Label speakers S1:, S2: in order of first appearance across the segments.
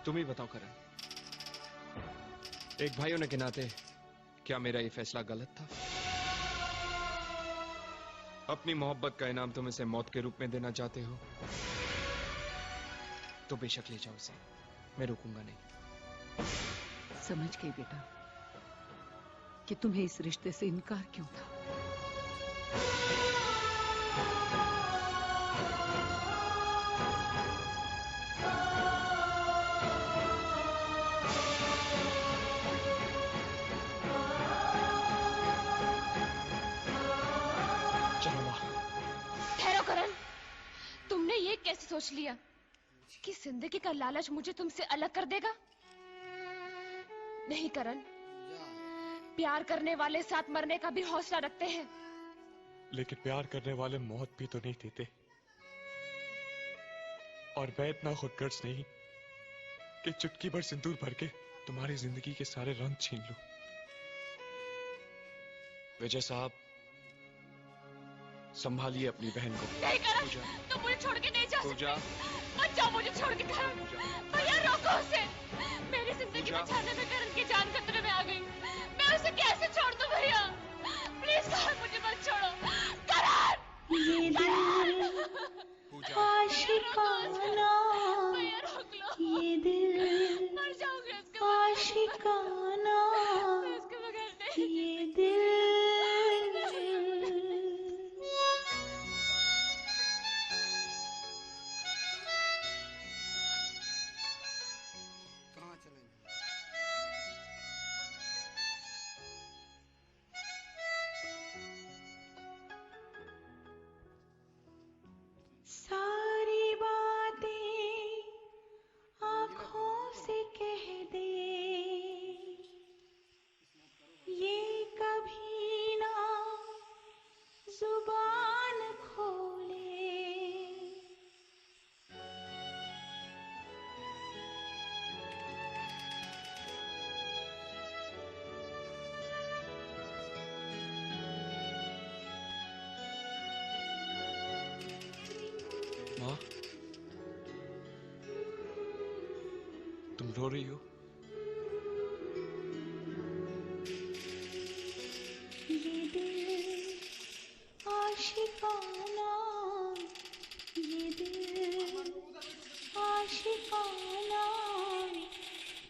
S1: तुम ही बताओ करण, एक भाई होने के नाते क्या मेरा ये फैसला गलत था? अपनी मोहब्बत का इनाम तुम इसे मौत के रूप में देना चाहते हो तो बेशक ले जाओ इसे, मैं रोकूंगा नहीं।
S2: समझ गई बेटा कि तुम्हें इस रिश्ते से इनकार क्यों था।
S3: तुमने ये कैसे सोच लिया कि जिंदगी का लालच मुझे तुमसे अलग कर देगा? नहीं करण, प्यार करने वाले साथ मरने का भी हौसला रखते हैं।
S4: लेकिन प्यार करने वाले मौत भी तो नहीं देते, और मैं इतना खुदगर्ज नहीं कि चुटकी भर सिंदूर भर के तुम्हारी जिंदगी के सारे रंग छीन लूं।
S1: विजय साहब, संभालिए अपनी बहन को।
S3: नहीं करण, तुम मुझे छोड़ के नहीं जा सकते। मत जाओ मुझे छोड़ के करण। भैया रोको उसे। मेरी जिंदगी बचाने में करण की जान खतरे में आ गई। मैं उसे कैसे छोड़ दूं भैया? प्लीज करण, मुझे मत छोड़ो करण।
S5: ये दिल आशिकाना,
S3: भैया रोक लो।
S5: ये दिल
S3: मर जाऊंगी उसके
S5: आशिकाना,
S3: उसके बगैर नहीं।
S5: ये दिल सारी बातें आँखों से कह दे, ये कभी ना जुबान खोले।
S1: माँ, तुम रो रही हो?
S5: ये दिल आशिकाना, ये दिल आशिकाना,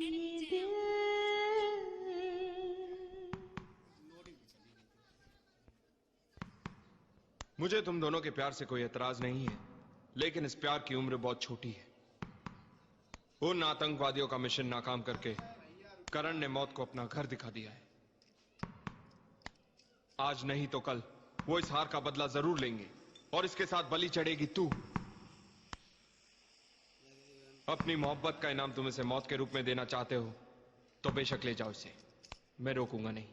S5: ये दिल।
S1: मुझे तुम दोनों के प्यार से कोई एतराज नहीं है, लेकिन इस प्यार की उम्र बहुत छोटी है। उन आतंकवादियों का मिशन नाकाम करके करण ने मौत को अपना घर दिखा दिया है। आज नहीं तो कल वो इस हार का बदला जरूर लेंगे, और इसके साथ बलि चढ़ेगी तू। अपनी मोहब्बत का इनाम तुम इसे मौत के रूप में देना चाहते हो तो बेशक ले जाओ इसे, मैं रोकूंगा नहीं।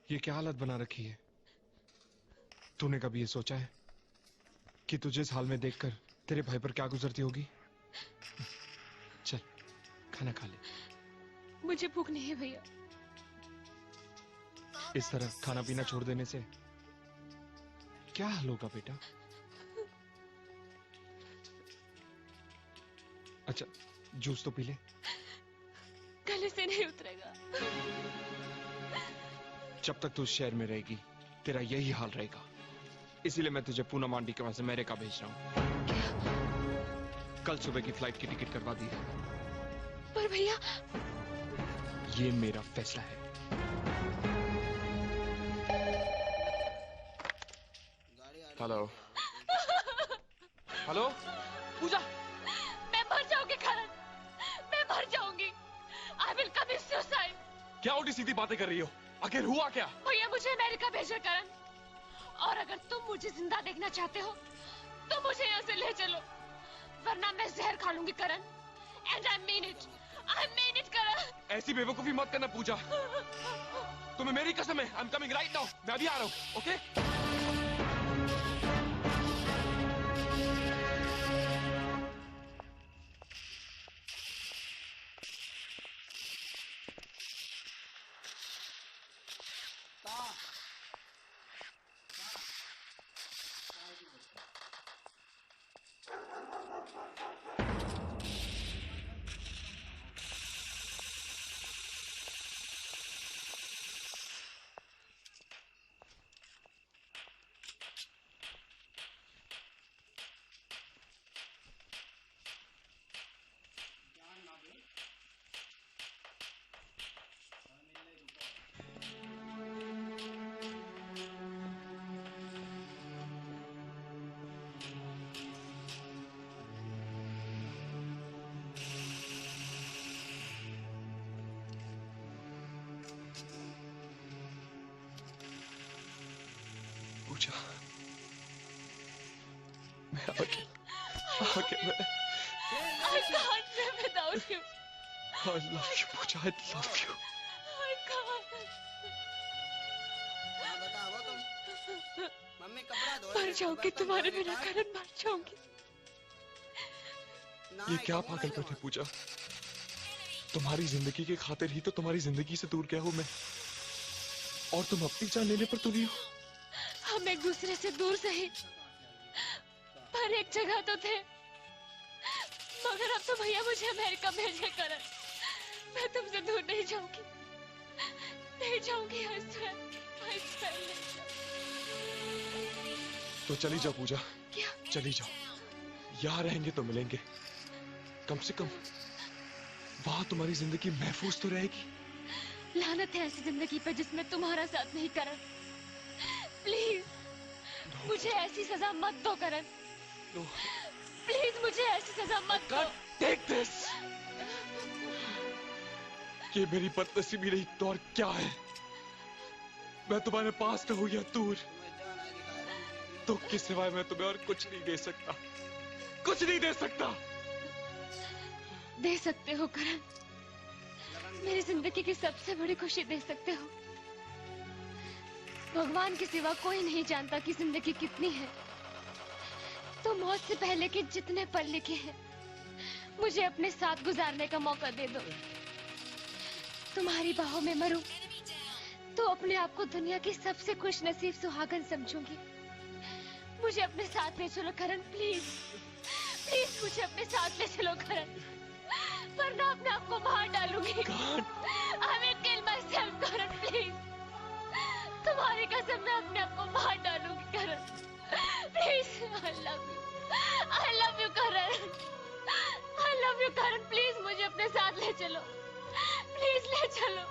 S1: ये क्या हालत बना रखी है? तूने कभी ये सोचा है कि तुझे इस हाल में देखकर तेरे भाई पर क्या गुजरती होगी? चल खाना खा ले।
S3: मुझे भूख नहीं है भैया।
S1: इस तरह खाना पीना छोड़ देने से क्या हाल होगा बेटा? अच्छा जूस तो पी ले।
S3: गले से नहीं उतरेगा।
S1: जब तक तू इस शहर में रहेगी तेरा यही हाल रहेगा। इसीलिए मैं तुझे पूनम आंटी के वहां से अमेरिका भेज रहा हूँ। कल सुबह की फ्लाइट की टिकट करवा दी है।
S3: पर भैया,
S1: ये मेरा फैसला है। हेलो हेलो पूजा,
S3: मैं मर जाऊंगी करण, मैं मर जाऊंगी। I will commit suicide.
S4: क्या उल्टी सीधी बातें कर रही हो? आखिर हुआ क्या?
S3: भैया मुझे अमेरिका भेजो करण, और अगर तुम मुझे जिंदा देखना चाहते हो तो मुझे यहाँ से ले चलो, वरना मैं जहर खा लूंगी करण। एंड आई मीन इट करण।
S4: ऐसी बेवकूफी मत करना पूजा। तुम्हें मेरी कसम है। I am coming right now. मैं अभी आ रहा हूँ। ओके? पूजा, मैं आगे मैं
S3: I can't live without you.
S4: I love you Puja, I love you.
S3: I can't.
S6: Mummy कपड़ा धो
S3: मर जाऊंगी तुम्हारे बिना करण, मर जाऊंगी।
S4: ये क्या पागलपन है पूजा? तुम्हारी जिंदगी की खातिर ही तो तुम्हारी जिंदगी से दूर गया हूँ मैं, और तुम अपनी जान लेने पर तुली हो।
S3: हम एक दूसरे से दूर सही, पर एक जगह तो थे। मगर अब तो भैया मुझे अमेरिका भेजे करण, मैं तुमसे दूर नहीं जाऊंगी, नहीं जाऊंगी। I swear नहीं जाऊंगी।
S4: तो चली जाओ पूजा,
S3: क्या?
S4: चली जाओ। यहाँ रहेंगे तो मिलेंगे, कम से कम वहां तुम्हारी जिंदगी महफूज तो रहेगी।
S3: लानत है ऐसी जिंदगी पर जिसमें तुम्हारा साथ नहीं करण। प्लीज मुझे ऐसी सजा मत दो करण,
S4: No,
S3: प्लीज मुझे ऐसी सजा मत दो।
S4: take this. ये मेरी बदनसीबी नहीं तो और क्या है? मैं तुम्हारे पास रहूं या दूर, दुख के सिवाय मैं तुम्हें और कुछ नहीं दे सकता, कुछ नहीं दे सकता।
S3: दे सकते हो करण, मेरी जिंदगी की सबसे बड़ी खुशी दे सकते हो। भगवान के सिवा कोई नहीं जानता कि जिंदगी कितनी है, तो मौत से पहले के जितने पल लिखे हैं मुझे अपने साथ गुजारने का मौका दे दो। तुम्हारी बाहों में मरूं तो अपने आप को दुनिया की सबसे खुश नसीब सुहागन समझूंगी। मुझे अपने साथ ले चलो करण, प्लीज प्लीज मुझे अपने साथ ले चलो करण, वरना अपने आप को मार डालूंगी। I will kill myself Karan, please. तुम्हारी कसम मैं अपने आप को मार डालूंगी Karan, please. I love you Karan, I love you Karan, please मुझे अपने साथ ले चलो, प्लीज ले चलो,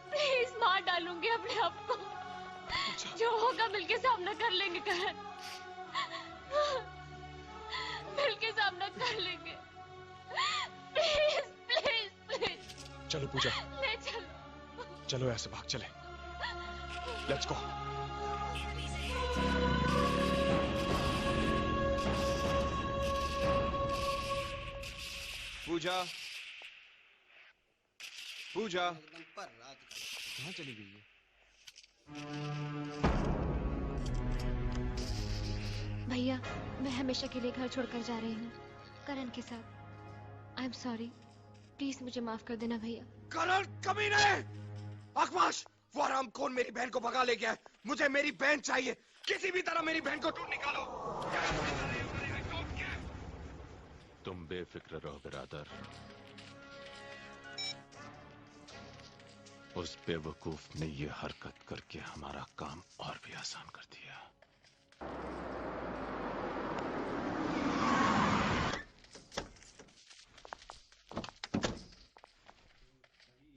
S3: प्लीज। मार डालूंगी अपने आप को, जो होगा मिलके सामना कर लेंगे करण, मिलके सामना कर लेंगे। प्लीज प्लीज प्लीज
S4: चलो पूजा,
S3: ले चलो।
S4: चलो ऐसे भाग चले। Let's go.
S1: पूजा, पूजा
S6: एकदम पर रात
S1: कहाँ चली गई है?
S3: भैया मैं हमेशा के लिए घर छोड़कर जा रही हूँ करण के साथ। आई एम सॉरी, प्लीज मुझे माफ कर देना भैया।
S1: करण कमीने! आकाश, वो हरामखोर मेरी बहन को भगा ले गया है। मुझे मेरी बहन चाहिए, किसी भी तरह मेरी बहन को ढूंढ निकालो।
S7: तुम बेफिक्र रहो बिरादर, उस बेवकूफ ने ये हरकत करके हमारा काम और भी आसान कर दिया।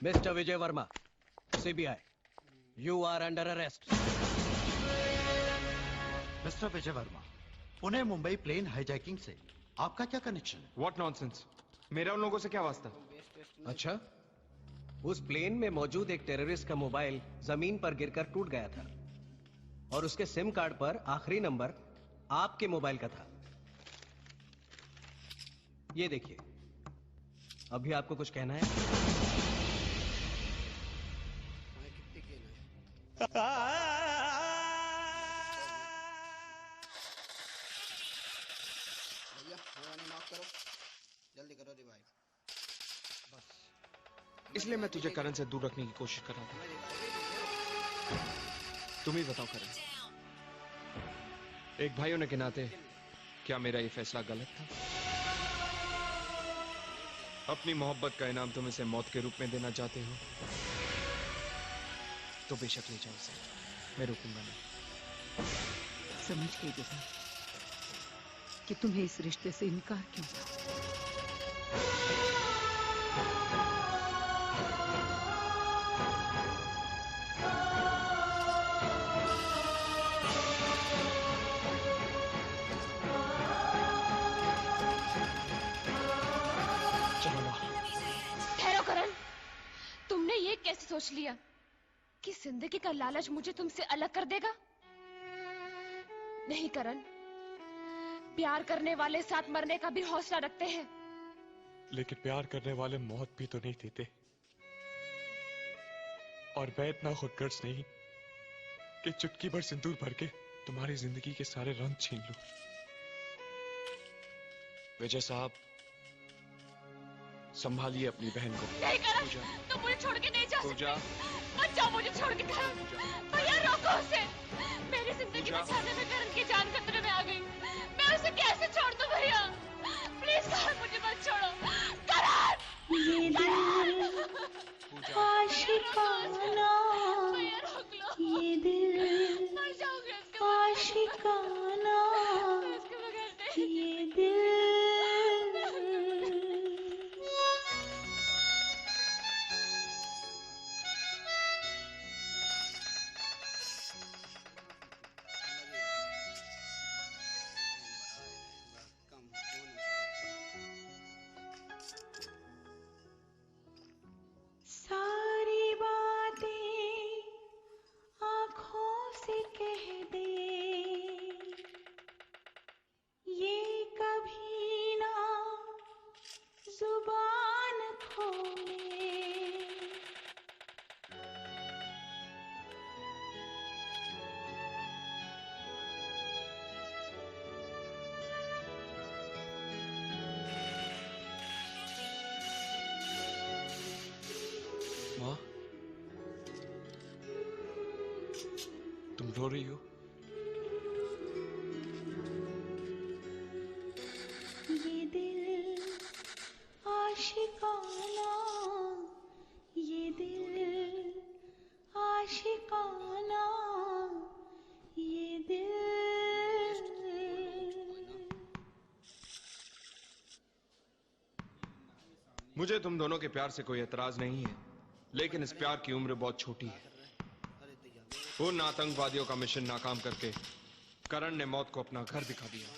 S6: Mister Vijay Verma, CBI, you are under arrest.
S8: Mister Vijay Verma, Pune Mumbai plane hijacking से आपका क्या कनेक्शन है?
S1: व्हाट नॉनसेंस, मेरा उन लोगों से क्या वास्ता?
S6: अच्छा, उस प्लेन में मौजूद एक टेररिस्ट का मोबाइल जमीन पर गिरकर टूट गया था और उसके सिम कार्ड पर आखिरी नंबर आपके मोबाइल का था। ये देखिए, अभी आपको कुछ कहना है?
S1: इसलिए मैं तुझे करण से दूर रखने की कोशिश कर रहा था। तुम ही बताओ करण, एक भाई होने के नाते क्या मेरा ये फैसला गलत था? अपनी मोहब्बत का इनाम तुम इसे मौत के रूप में देना चाहते हो तो बेशक ले जाओ इसे, मैं रुकूंगा नहीं।
S2: समझ गई बेटा कि तुम्हें इस रिश्ते से इनकार क्यों था।
S3: ठहरो करण, तुमने ये कैसे सोच लिया कि जिंदगी का लालच मुझे तुमसे अलग कर देगा? नहीं करण, प्यार करने वाले साथ मरने का भी हौसला रखते हैं।
S4: लेकिन प्यार करने वाले मौत भी तो नहीं देते। और मैं इतना खुदगर्ज नहीं कि चुटकी भर सिंदूर भर के तुम्हारी जिंदगी के सारे रंग छीन लूं।
S1: विजय साहब, संभालिए अपनी बहन को।
S3: नहीं करण, तुम मुझे छोड़ के नहीं जा सकते। मत जाओ मुझे छोड़ के करण। भैया रोको उसे। मेरी जिंदगी बचाने में करण की जान खतरे में आ गई। मैं उसे कैसे छोड़ दूं भैया? प्लीज करण, मुझे मत छोड़ो। करण!
S5: ये दिल आशिकाना,
S3: भैया रोक लो।
S5: ये दिल
S3: मर जाऊंगी उसके बाद।
S5: आशिकाना,
S3: मैं उसके बगैर नहीं।
S5: ये दिल सारी बातें आँखों से कह दे, ये कभी ना जुबान खोले।
S1: माँ, तुम रो रही हो?
S5: ये दिल आशिकाना, ये दिल आशिकाना, ये दिल।
S1: मुझे तुम दोनों के प्यार से कोई एतराज नहीं है, लेकिन इस प्यार की उम्र बहुत छोटी है। उन आतंकवादियों का मिशन नाकाम करके करण ने मौत को अपना घर दिखा दिया।